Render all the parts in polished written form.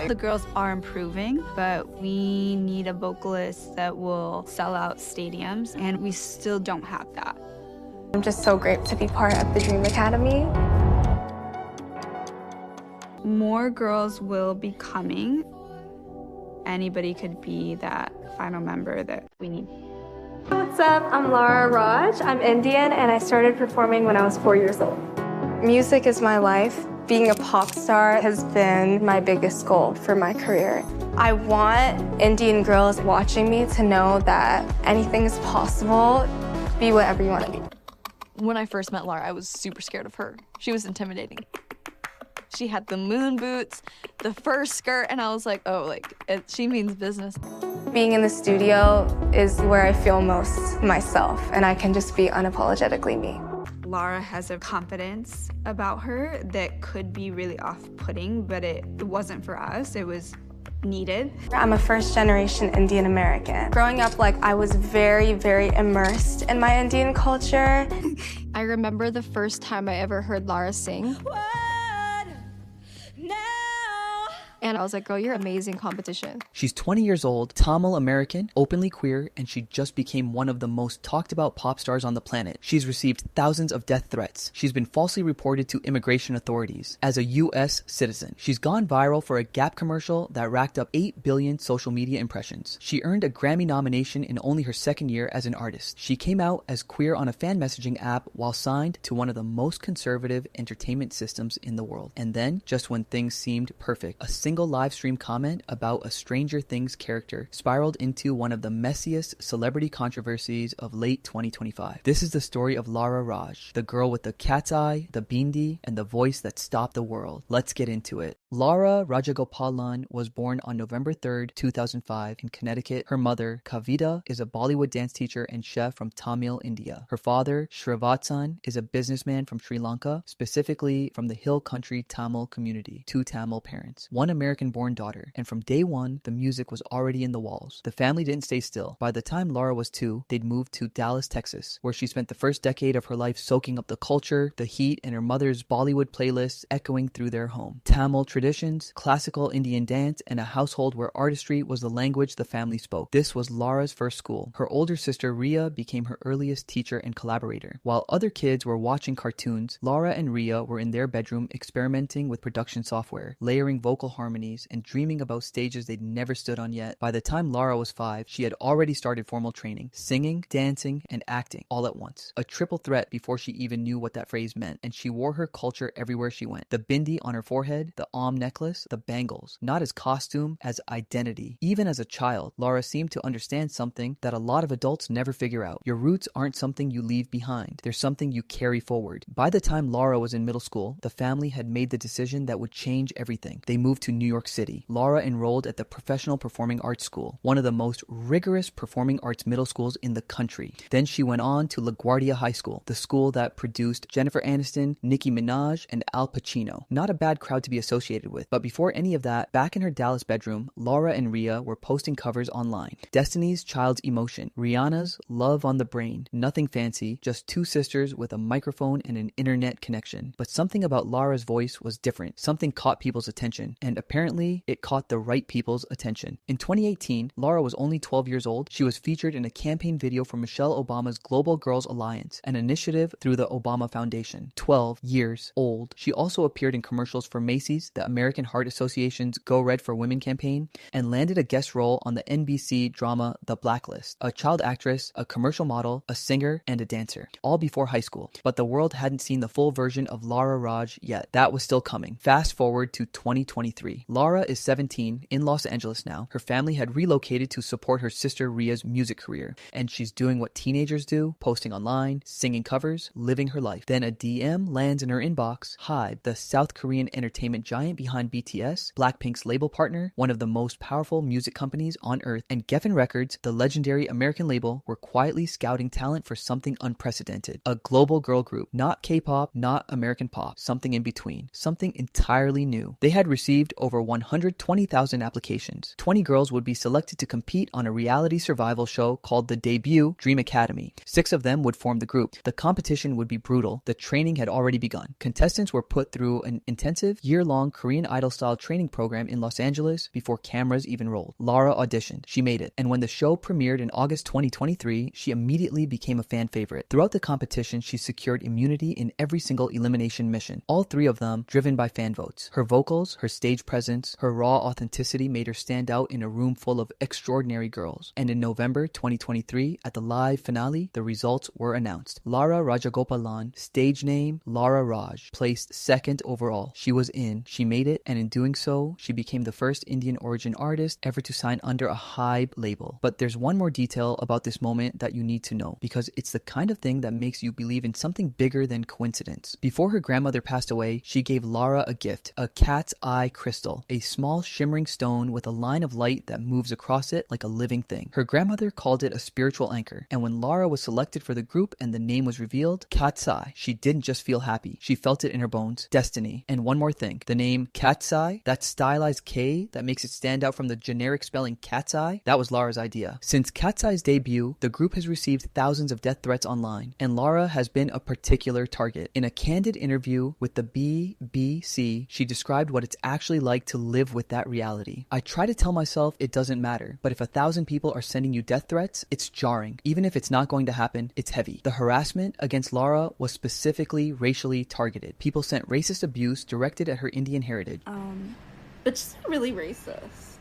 high. The girls are improving, but we need a vocalist that will sell out stadiums, and we still don't have that. I'm just so grateful to be part of the Dream Academy. More girls will be coming. Anybody could be that final member that we need. What's up? I'm Lara Raj. I'm Indian, and I started performing when I was 4 years old. Music is my life. Being a pop star has been my biggest goal for my career. I want Indian girls watching me to know that anything is possible. Be whatever you want to be. When I first met Lara, I was super scared of her. She was intimidating. She had the moon boots, the fur skirt, and I was like, oh, she means business. Being in the studio is where I feel most myself, and I can just be unapologetically me. Lara has a confidence about her that could be really off-putting, but it wasn't for us. It was needed. I'm a first-generation Indian American. Growing up, I was very, very immersed in my Indian culture. I remember the first time I ever heard Lara sing. And I was like, girl, you're amazing competition. She's 20 years old, Tamil American, openly queer, and she just became one of the most talked about pop stars on the planet. She's received thousands of death threats. She's been falsely reported to immigration authorities as a U.S. citizen. She's gone viral for a Gap commercial that racked up 8 billion social media impressions. She earned a Grammy nomination in only her second year as an artist. She came out as queer on a fan messaging app while signed to one of the most conservative entertainment systems in the world. And then, just when things seemed perfect, a single live stream comment about a Stranger Things character spiraled into one of the messiest celebrity controversies of late 2025. This is the story of Lara Raj, the girl with the cat's eye, the bindi, and the voice that stopped the world. Let's get into it. Lara Rajagopalan was born on November 3rd, 2005 in Connecticut. Her mother, Kavita, is a Bollywood dance teacher and chef from Tamil, India. Her father, Srivatsan, is a businessman from Sri Lanka, specifically from the Hill Country Tamil community. Two Tamil parents, one American-born daughter, and from day one, the music was already in the walls. The family didn't stay still. By the time Lara was 2, they'd moved to Dallas, Texas, where she spent the first decade of her life soaking up the culture, the heat, and her mother's Bollywood playlists echoing through their home. Tamil traditions, classical Indian dance, and a household where artistry was the language the family spoke. This was Lara's first school. Her older sister Ria became her earliest teacher and collaborator. While other kids were watching cartoons, Lara and Ria were in their bedroom experimenting with production software, layering vocal harmonies, and dreaming about stages they'd never stood on yet. By the time Lara was 5, she had already started formal training, singing, dancing, and acting all at once. A triple threat before she even knew what that phrase meant, and she wore her culture everywhere she went. The bindi on her forehead, the necklace, the bangles, not as costume, as identity. Even as a child, Lara seemed to understand something that a lot of adults never figure out. Your roots aren't something you leave behind. They're something you carry forward. By the time Lara was in middle school, the family had made the decision that would change everything. They moved to New York City. Lara enrolled at the Professional Performing Arts School, one of the most rigorous performing arts middle schools in the country. Then she went on to LaGuardia High School, the school that produced Jennifer Aniston, Nicki Minaj, and Al Pacino. Not a bad crowd to be associated with. But before any of that, back in her Dallas bedroom, Lara and Ria were posting covers online. Destiny's Child's Emotion, Rihanna's Love on the Brain. Nothing fancy, just two sisters with a microphone and an internet connection. But something about Lara's voice was different. Something caught people's attention, and apparently it caught the right people's attention. In 2018, Lara was only 12 years old. She was featured in a campaign video for Michelle Obama's Global Girls Alliance, an initiative through the Obama Foundation. 12 years old. She also appeared in commercials for Macy's, the American Heart Association's Go Red for Women campaign, and landed a guest role on the NBC drama The Blacklist. A child actress, a commercial model, a singer, and a dancer. All before high school. But the world hadn't seen the full version of Lara Raj yet. That was still coming. Fast forward to 2023. Lara is 17, in Los Angeles now. Her family had relocated to support her sister Ria's music career. And she's doing what teenagers do, posting online, singing covers, living her life. Then a DM lands in her inbox. Hybe, the South Korean entertainment giant behind BTS, Blackpink's label partner, one of the most powerful music companies on earth, and Geffen Records, the legendary American label, were quietly scouting talent for something unprecedented. A global girl group. Not K-pop, not American pop. Something in between. Something entirely new. They had received over 120,000 applications. 20 girls would be selected to compete on a reality survival show called the debut Dream Academy. 6 of them would form the group. The competition would be brutal. The training had already begun. Contestants were put through an intensive year-long Korean Idol-style training program in Los Angeles before cameras even rolled. Lara auditioned. She made it. And when the show premiered in August 2023, she immediately became a fan favorite. Throughout the competition, she secured immunity in every single elimination mission, all 3 of them driven by fan votes. Her vocals, her stage presence, her raw authenticity made her stand out in a room full of extraordinary girls. And in November 2023, at the live finale, the results were announced. Lara Rajagopalan, stage name Lara Raj, placed 2nd overall. She was in, she made it, and in doing so, she became the first Indian origin artist ever to sign under a Hybe label. But there's one more detail about this moment that you need to know, because it's the kind of thing that makes you believe in something bigger than coincidence. Before her grandmother passed away, she gave Lara a gift, a cat's eye crystal, a small shimmering stone with a line of light that moves across it like a living thing. Her grandmother called it a spiritual anchor, and when Lara was selected for the group and the name was revealed, Katseye, she didn't just feel happy, she felt it in her bones. Destiny. And one more thing, the name Katseye, that stylized K that makes it stand out from the generic spelling cat's eye, that was Lara's idea. Since Katseye's debut, the group has received thousands of death threats online, and Lara has been a particular target. In a candid interview with the BBC, she described what it's actually like to live with that reality. I try to tell myself it doesn't matter, but if 1,000 people are sending you death threats, it's jarring. Even if it's not going to happen, it's heavy. The harassment against Lara was specifically racially targeted. People sent racist abuse directed at her Indian heritage. Bitches are really racist.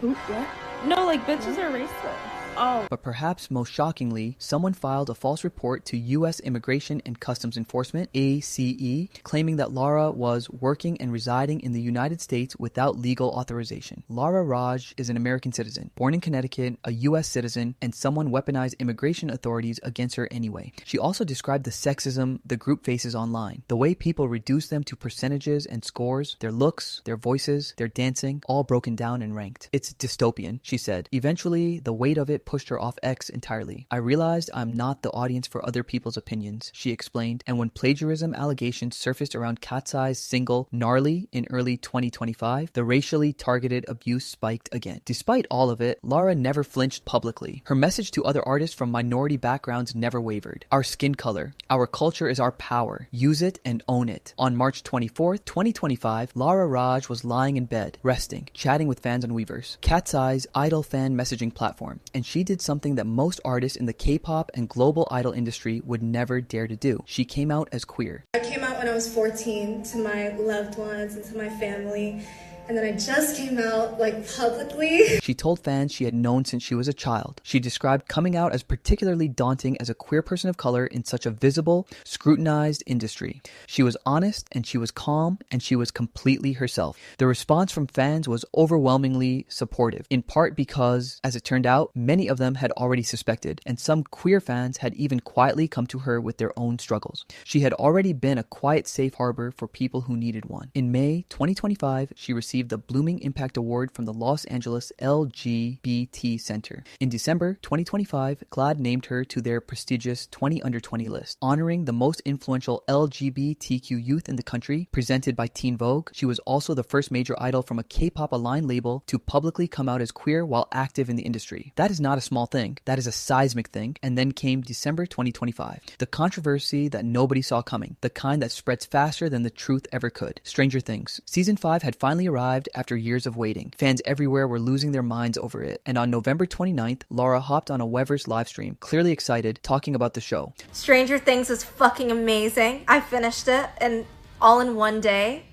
Who? What? No, like, bitches are racist. Oh. But perhaps most shockingly, someone filed a false report to U.S. Immigration and Customs Enforcement, ACE, claiming that Lara was working and residing in the United States without legal authorization. Lara Raj is an American citizen, born in Connecticut, a U.S. citizen, and someone weaponized immigration authorities against her anyway. She also described the sexism the group faces online, the way people reduce them to percentages and scores, their looks, their voices, their dancing, all broken down and ranked. It's dystopian, she said. Eventually, the weight of it pushed her off X entirely. I realized I'm not the audience for other people's opinions, she explained, and when plagiarism allegations surfaced around Katseye's single Gnarly in early 2025, the racially targeted abuse spiked again. Despite all of it, Lara never flinched publicly. Her message to other artists from minority backgrounds never wavered. Our skin color, our culture is our power. Use it and own it. On March 24th, 2025, Lara Raj was lying in bed, resting, chatting with fans on Weverse, Katseye's idol fan messaging platform, and she did something that most artists in the K-pop and global idol industry would never dare to do. She came out as queer. I came out when I was 14 to my loved ones and to my family. And then I just came out, publicly. She told fans she had known since she was a child. She described coming out as particularly daunting as a queer person of color in such a visible, scrutinized industry. She was honest, and she was calm, and she was completely herself. The response from fans was overwhelmingly supportive, in part because, as it turned out, many of them had already suspected, and some queer fans had even quietly come to her with their own struggles. She had already been a quiet safe harbor for people who needed one. In May 2025, she received the Blooming Impact Award from the Los Angeles LGBT Center. In December 2025, GLAAD named her to their prestigious 20 Under 20 list, honoring the most influential LGBTQ youth in the country, presented by Teen Vogue. She was also the first major idol from a K-pop aligned label to publicly come out as queer while active in the industry. That is not a small thing. That is a seismic thing. And then came December 2025. The controversy that nobody saw coming. The kind that spreads faster than the truth ever could. Stranger Things. Season 5 had finally arrived after years of waiting. Fans everywhere were losing their minds over it. And on November 29th, Lara hopped on a Weverse livestream, clearly excited, talking about the show. Stranger Things is fucking amazing. I finished it and all in one day.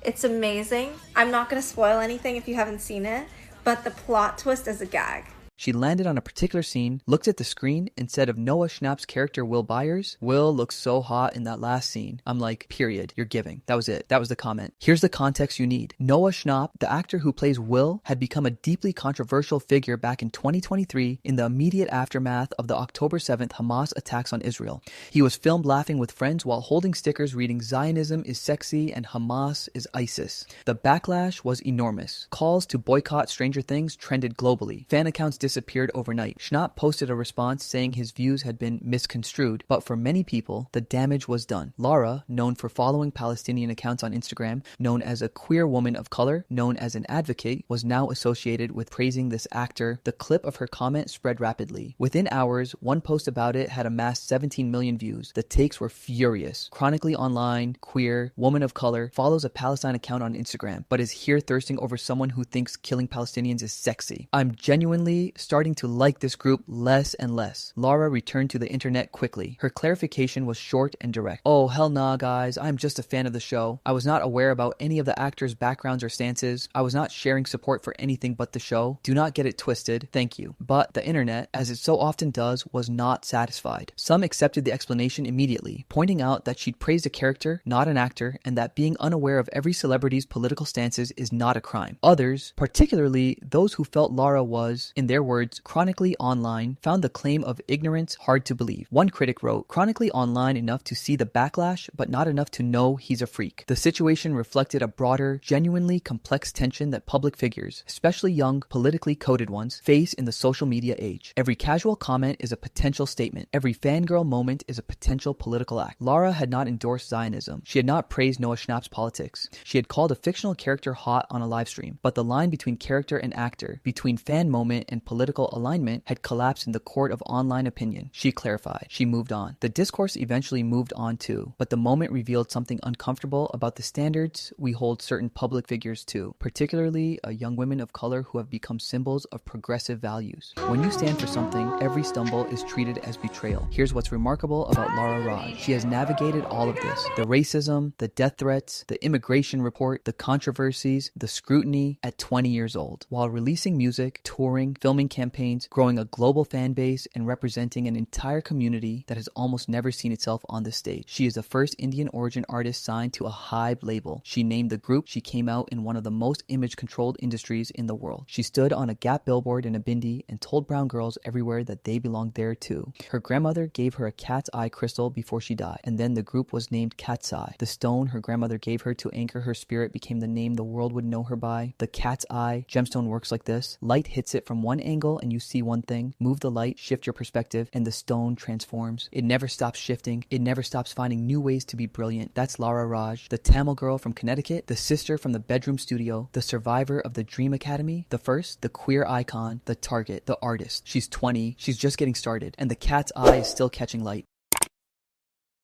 It's amazing. I'm not going to spoil anything if you haven't seen it, but the plot twist is a gag. She landed on a particular scene, looked at the screen, and said of Noah Schnapp's character Will Byers, Will looks so hot in that last scene. I'm like, period, you're giving. That was it. That was the comment. Here's the context you need. Noah Schnapp, the actor who plays Will, had become a deeply controversial figure back in 2023 in the immediate aftermath of the October 7th Hamas attacks on Israel. He was filmed laughing with friends while holding stickers reading Zionism is sexy and Hamas is ISIS. The backlash was enormous. Calls to boycott Stranger Things trended globally. Fan accounts disappeared overnight. Schnapp posted a response saying his views had been misconstrued, but for many people, the damage was done. Lara, known for following Palestinian accounts on Instagram, known as a queer woman of color, known as an advocate, was now associated with praising this actor. The clip of her comment spread rapidly. Within hours, one post about it had amassed 17 million views. The takes were furious. Chronically online, queer, woman of color, follows a Palestine account on Instagram, but is here thirsting over someone who thinks killing Palestinians is sexy. I'm genuinely starting to like this group less and less. Lara returned to the internet quickly. Her clarification was short and direct. Oh, hell nah, guys. I'm just a fan of the show. I was not aware about any of the actors' backgrounds or stances. I was not sharing support for anything but the show. Do not get it twisted. Thank you. But the internet, as it so often does, was not satisfied. Some accepted the explanation immediately, pointing out that she'd praised a character, not an actor, and that being unaware of every celebrity's political stances is not a crime. Others, particularly those who felt Lara was, in their words, chronically online, found the claim of ignorance hard to believe. One critic wrote, chronically online enough to see the backlash, but not enough to know he's a freak. The situation reflected a broader, genuinely complex tension that public figures, especially young, politically coded ones, face in the social media age. Every casual comment is a potential statement. Every fangirl moment is a potential political act. Lara had not endorsed Zionism. She had not praised Noah Schnapp's politics. She had called a fictional character hot on a live stream. But the line between character and actor, between fan moment and political alignment, had collapsed in the court of online opinion. She clarified. She moved on. The discourse eventually moved on too, but the moment revealed something uncomfortable about the standards we hold certain public figures to, particularly young women of color who have become symbols of progressive values. When you stand for something, every stumble is treated as betrayal. Here's what's remarkable about Lara Raj. She has navigated all of this. The racism, the death threats, the immigration report, the controversies, the scrutiny at 20 years old. While releasing music, touring, filming campaigns, growing a global fan base, and representing an entire community that has almost never seen itself on the stage. She is the first Indian origin artist signed to a Hybe label. She named the group. She came out in one of the most image-controlled industries in the world. She stood on a Gap billboard in a bindi and told brown girls everywhere that they belonged there too. Her grandmother gave her a cat's eye crystal before she died, and then the group was named Katseye. The stone her grandmother gave her to anchor her spirit became the name the world would know her by. The cat's eye gemstone works like this. Light hits it from one angle and you see one thing. Move the light, shift your perspective, and the stone transforms. It never stops shifting. It never stops finding new ways to be brilliant. That's Lara Raj, the Tamil girl from Connecticut, the sister from the bedroom studio, the survivor of the Dream Academy, the first, the queer icon, the target, the artist. She's 20, she's just getting started, and the cat's eye is still catching light.